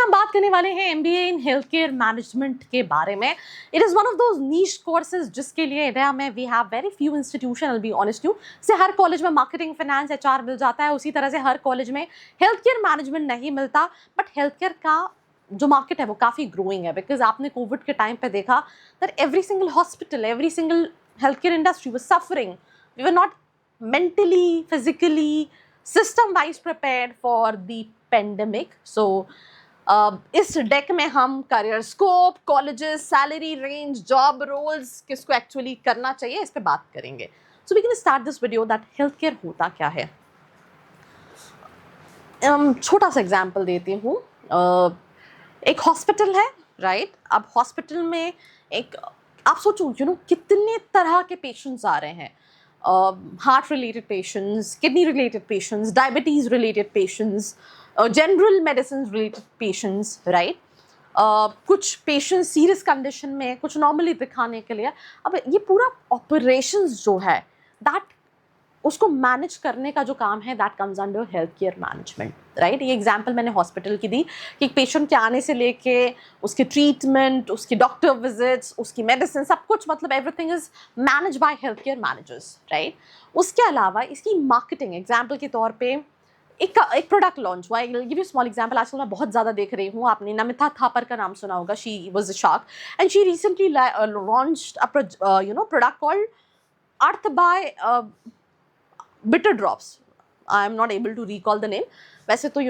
हम बात करने वाले हैं MBA in health care management के बारे में। It is one of those niche courses जिसके लिए इंडिया में we have very few institution, I will be honest you. से हर कॉलेज में मार्केटिंग, फाइनेंस, एचआर मिल जाता है, उसी तरह से हर कॉलेज में हेल्थ केयर मैनेजमेंट नहीं मिलता। बट हेल्थ केयर का जो मार्केट है वो काफ़ी ग्रोइंग है, बिकॉज आपने कोविड के टाइम पे देखा that every single hospital, every single health care industry was suffering. We were not mentally, physically, system wise prepared for the pandemic. So इस डेक में हम career scope, colleges, salary range, job roles, किसको actually करना चाहिए, इस पे बात करेंगे। So we can start this video that health care होता क्या है। छोटा सा एग्जाम्पल देती हूँ। एक हॉस्पिटल है, राइट? अब हॉस्पिटल में एक, आप सोचो कितने तरह के पेशेंट्स आ रहे हैं। Heart related patients, kidney related patients, diabetes related patients, general medicine related patients, right? कुछ पेशेंट्स सीरियस कंडीशन में, कुछ नॉर्मली दिखाने के लिए। अब ये पूरा ऑपरेशंस जो है दैट, उसको मैनेज करने का जो काम है that comes under health care management, right? ये एग्जांपल मैंने हॉस्पिटल की दी कि एक पेशेंट के आने से लेके उसके ट्रीटमेंट, उसकी डॉक्टर विजिट्स, उसकी मेडिसिन, सब कुछ, मतलब everything is manage by health care managers, right? उसके अलावा इसकी मार्केटिंग, एग्जाम्पल के तौर पे एक प्रोडक्ट लॉन्च हुआ। गिव यू स्मॉल एग्जाम्पल, आजकल मैं बहुत ज़्यादा देख रही हूँ, आपने नमिता थापर का नाम सुना होगा। She was a shark and she recently launched a product called earth by bitter drops. I am not able to recall the name. वैसे तो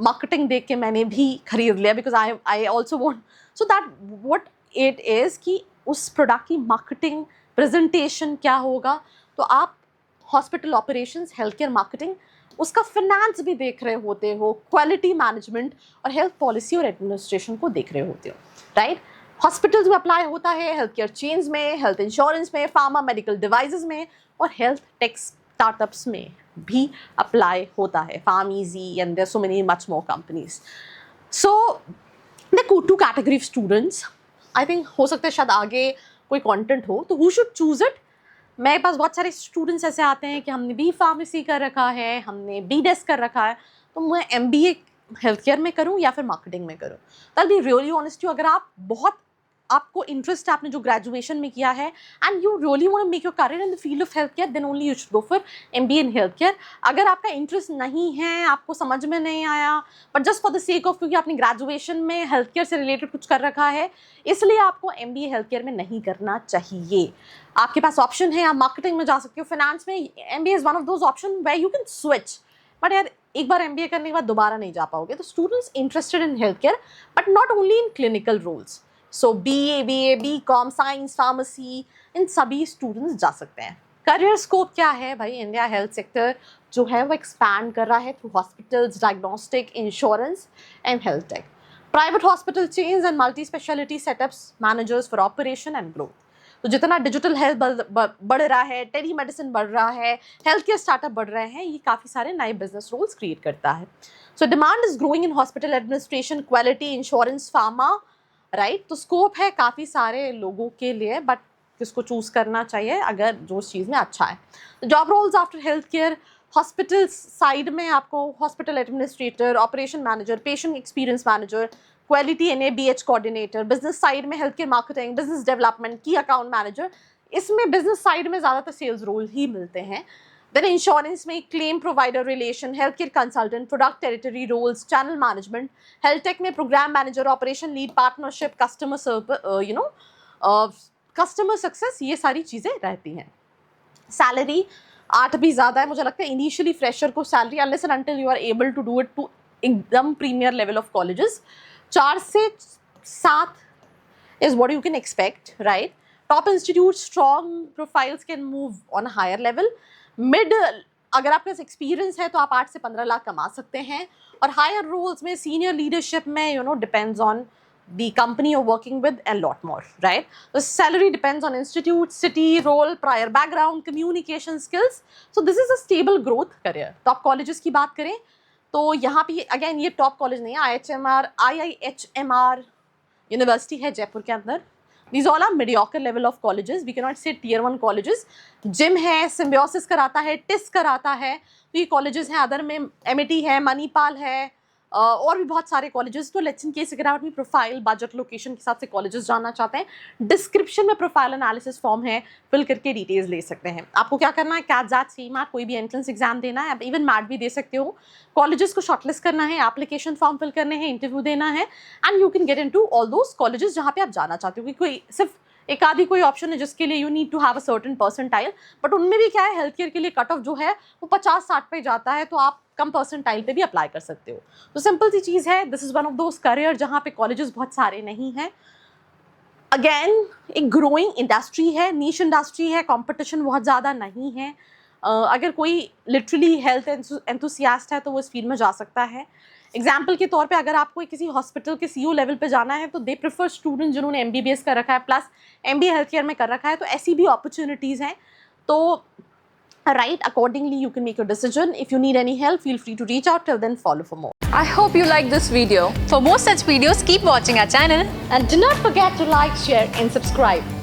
मार्केटिंग देख के मैंने भी खरीद लिया, because I also want. So that what it is कि उस प्रोडक्ट की मार्केटिंग, प्रेजेंटेशन क्या होगा, तो आप hospital operations, health care marketing, उसका फिनेंस भी देख रहे होते हो, क्वालिटी मैनेजमेंट और हेल्थ पॉलिसी और एडमिनिस्ट्रेशन को देख रहे होते हो, राइट? हॉस्पिटल्स में अप्लाई होता है, हेल्थ केयर चेन्स में, हेल्थ इंश्योरेंस में, फार्मा मेडिकल डिवाइसेस में, और हेल्थ टेक स्टार्टअप्स में भी अप्लाई होता है, फार्मीजी, and there so many much more companies. So देखो, two category of students, I think हो सकता है शायद आगे कोई कंटेंट हो, तो हु शुड चूज इट? मेरे पास बहुत सारे स्टूडेंट्स ऐसे आते हैं कि हमने बी फार्मेसी कर रखा है, हमने बी डेस्क कर रखा है, तो मैं एमबीए हेल्थ केयर में करूं या फिर मार्केटिंग में करूं? तो बी रियली ऑनेस्ट यू, अगर आप बहुत, आपको इंटरेस्ट है, आपने जो ग्रेजुएशन में किया है and you really want to make your career in the field of health care, then only you should go for MBA in health care. अगर आपका इंटरेस्ट नहीं है, आपको समझ में नहीं आया, but just for the sake of, क्योंकि आपने ग्रेजुएशन में हेल्थ केयर से रिलेटेड कुछ कर रखा है, इसलिए आपको एमबीए हेल्थ केयर में नहीं करना चाहिए। आपके पास ऑप्शन है, आप मार्केटिंग में जा सकते हो, फाइनेंस में। MBA is one of those option where you can switch, but यार एक बार एमबीए करने के बाद दोबारा नहीं जा पाओगे। तो students interested in health care, but not only in clinical roles, so BA, BCom, science, pharmacy, इन सभी स्टूडेंट्स जा सकते हैं। करियर स्कोप क्या है भाई? इंडिया हेल्थ सेक्टर जो है वो एक्सपैंड कर रहा है through hospitals, diagnostic, insurance and health take, private hospital chains and multi speciality setups, managers for operation and growth. तो जितना डिजिटल हेल्थ बढ़ रहा है, टेली मेडिसिन बढ़ रहा है, हेल्थ केयर स्टार्टअप बढ़ रहे हैं, ये काफ़ी सारे नए बिजनेस रोल्स क्रिएट करता है। So demand is growing in hospital administration, quality, insurance, pharma, right? तो स्कोप है काफ़ी सारे लोगों के लिए, बट किसको चूज करना चाहिए अगर जो उस चीज़ में अच्छा है। Job roles after health care, hospital side में आपको hospital administrator, operation manager, patient experience manager, quality NABH coordinator, business side में health care marketing, business development, key account manager. इसमें बिजनेस साइड में ज़्यादातर सेल्स रोल ही मिलते हैं। Then insurance में claim provider relation, health care consultant, product territory roles, channel management. Health tech में program manager, operation lead, partnership, customer success, ये सारी चीज़ें रहती हैं। सैलरी 8 भी ज़्यादा है मुझे लगता है इनिशियली फ्रेशर को salary, unless and until you are able to do it to एकदम प्रीमियर लेवल ऑफ कॉलेजेस, 4 से 7 is what you can expect, right? Top institutes, strong profiles can move on a higher level. Mid, अगर आपके पास experience है तो आप 8 से 15 लाख कमा सकते हैं, और हायर रोल्स में, सीनियर लीडरशिप में, depends on the company you're working with and lot more, right? The salary depends on institute, city, role, prior background, communication skills. So this is a stable growth career. Top colleges की बात करें तो यहाँ पे again ये top college नहीं है, IIHMR university है जयपुर के अंदर। These all are mediocre level of colleges. We cannot say tier 1 colleges. Gym है, सिम्बियोसिस कराता है, टिस कराता है, तो ये कॉलेजेस हैं। अदर में एमिटी है, मणिपाल है, और भी बहुत सारे कॉलेजेस। तो लेट्स इन केस अगर आप अपनी प्रोफाइल बजट लोकेशन के हिसाब से कॉलेजेस जानना चाहते हैं, डिस्क्रिप्शन में प्रोफाइल एनालिसिस फॉर्म है, फिल करके डिटेल्स ले सकते हैं। आपको क्या करना है, कैट जैट सीमार्ट कोई भी एंट्रेंस एग्जाम देना है, आप इवन मैट भी दे सकते हो, कॉलेजेस को शॉर्टलिस्ट करना है, एप्लीकेशन फॉर्म फिल करने हैं, इंटरव्यू देना है, and you can get into all those colleges जहाँ पे आप जाना चाहते हो। कोई सिर्फ एक आधी कोई ऑप्शन है जिसके लिए you need to have a certain percentile, but उनमें भी क्या है, हेल्थ केयर के लिए कट ऑफ जो है वो 50-60 पे जाता है, तो आप कम परसेंटाइल पे भी अप्लाई कर सकते हो। तो सिंपल सी चीज़ है, this is one of those career जहाँ पे कॉलेजेस बहुत सारे नहीं हैं। अगेन एक ग्रोइंग इंडस्ट्री है, नीश इंडस्ट्री है, कंपटीशन बहुत ज़्यादा नहीं है। अगर कोई लिटरली हेल्थ एंथुसियास्ट है तो वो इस फील्ड में जा सकता है। एग्जाम्पल के तौर पे अगर आपको किसी हॉस्पिटल के सीईओ लेवल पे जाना है तो दे प्रेफर स्टूडेंट जिन्होंने एमबीबीएस कर रखा है प्लस एमबीए हेल्थ केयर में कर रखा है, तो ऐसी भी अपॉर्चुनिटीज़ हैं। तो right, accordingly you can make your decision. If you need any help, feel free to reach out. Till then, follow for more. I hope you liked this video. For more such videos, keep watching our channel. And do not forget to like, share and subscribe.